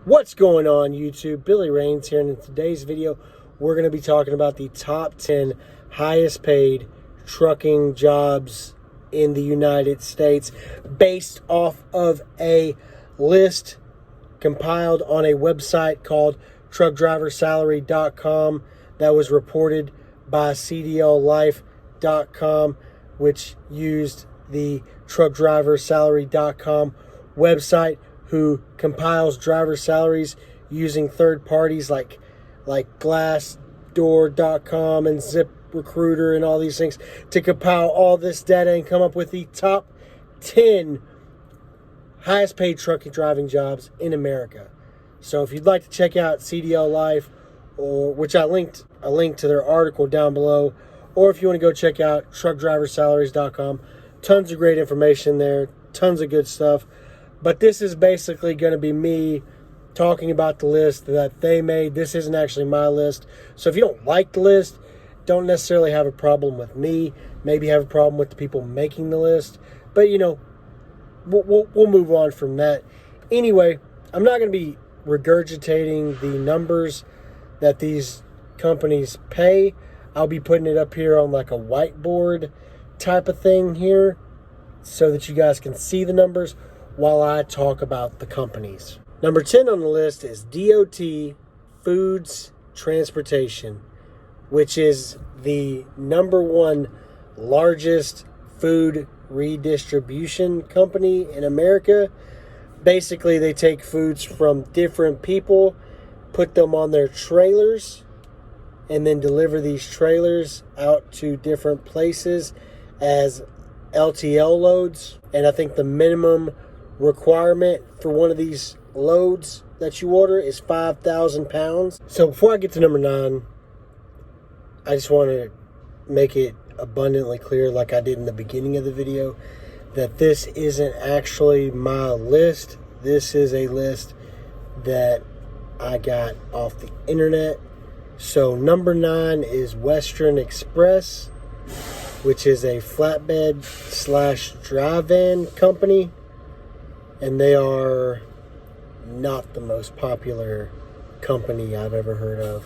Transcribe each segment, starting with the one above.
What's going on, YouTube? Billy Rains here, and in today's video we're going to be talking about the top 10 highest paid trucking jobs in the United States based off of a list compiled on a website called truckdriversalary.com that was reported by cdllife.com, which used the truckdriversalary.com website, who compiles driver salaries using third parties like Glassdoor.com and ZipRecruiter and all these things to compile all this data and come up with the top 10 highest paid trucking driving jobs in America. So if you'd like to check out CDL Life, or which I linked a link to their article down below, or if you want to go check out truckdriversalaries.com, tons of great information there, tons of good stuff. But this is basically going to be me talking about the list that they made. This isn't actually my list. So if you don't like the list, don't necessarily have a problem with me. Maybe have a problem with the people making the list. But, you know, we'll move on from that. Anyway, I'm not going to be regurgitating the numbers that these companies pay. I'll be putting it up here on like a whiteboard type of thing here so that you guys can see the numbers while I talk about the companies. Number 10 on the list is DOT Foods Transportation, which is the number one largest food redistribution company in America. Basically, they take foods from different people, put them on their trailers, and then deliver these trailers out to different places as LTL loads. And I think the minimum requirement for one of these loads that you order is 5,000 pounds. So before I get to number 9, I just want to make it abundantly clear, like I did in the beginning of the video, that this isn't actually my list. This is a list that I got off the internet. So number 9 is Western Express, which is a flatbed / dry van company. And they are not the most popular company I've ever heard of.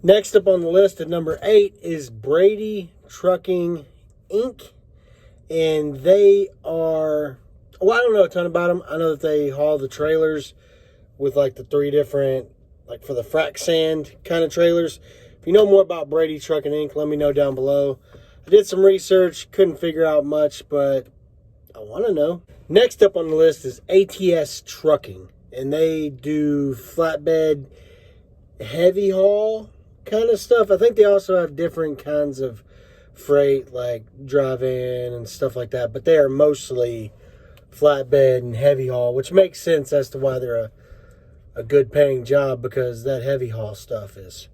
Next up on the list at number 8 is Brady Trucking, Inc. And they are, well, I don't know a ton about them. I know that they haul the trailers with like the 3 different, like for the frac sand kind of trailers. If you know more about Brady Trucking, Inc., let me know down below. I did some research, couldn't figure out much, but I want to know. Next up on the list is ATS Trucking, and they do flatbed, heavy haul kind of stuff. I think they also have different kinds of freight, like dry van and stuff like that, but they are mostly flatbed and heavy haul, which makes sense as to why they're a good paying job, because that heavy haul stuff is,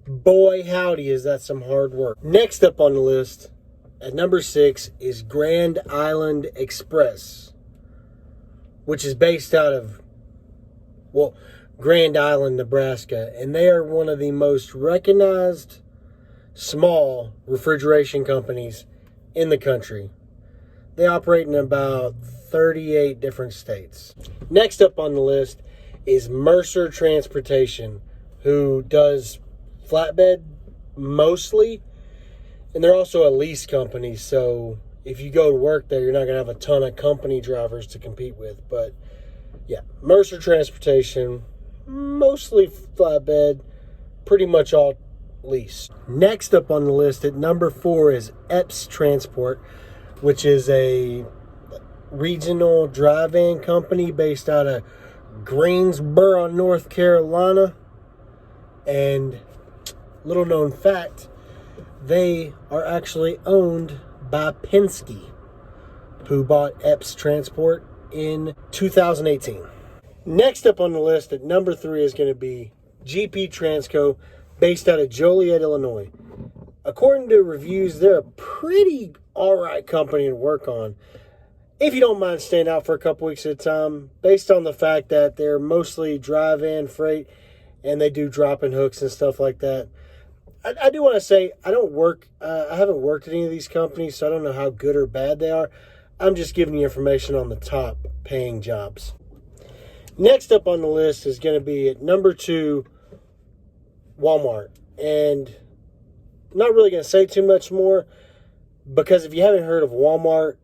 boy howdy, is that some hard work. Next up on the list at number 6 is Grand Island Express, which is based out of, well, Grand Island, Nebraska. And they are one of the most recognized small refrigeration companies in the country. They operate in about 38 different states. Next up on the list is Mercer Transportation, who does flatbed mostly. And they're also a lease company, so if you go to work there, you're not going to have a ton of company drivers to compete with. But yeah, Mercer Transportation, mostly flatbed, pretty much all lease. Next up on the list at number 4 is Epes Transport, which is a regional dry van company based out of Greensboro, North Carolina. And little known fact, they are actually owned by Penske, who bought Epes Transport in 2018. Next up on the list at number 3 is going to be GP Transco, based out of Joliet, Illinois. According to reviews, they're a pretty alright company to work on, if you don't mind staying out for a couple weeks at a time, based on the fact that they're mostly dry van freight and they do drop-in hooks and stuff like that. I do want to say, I haven't worked at any of these companies, so I don't know how good or bad they are. I'm just giving you information on the top paying jobs. Next up on the list is going to be at number 2, Wal-Mart. And I'm not really going to say too much more, because if you haven't heard of Wal-Mart,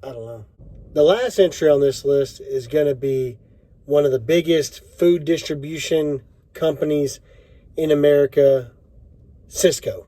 I don't know. The last entry on this list is going to be one of the biggest food distribution companies in America, Sysco.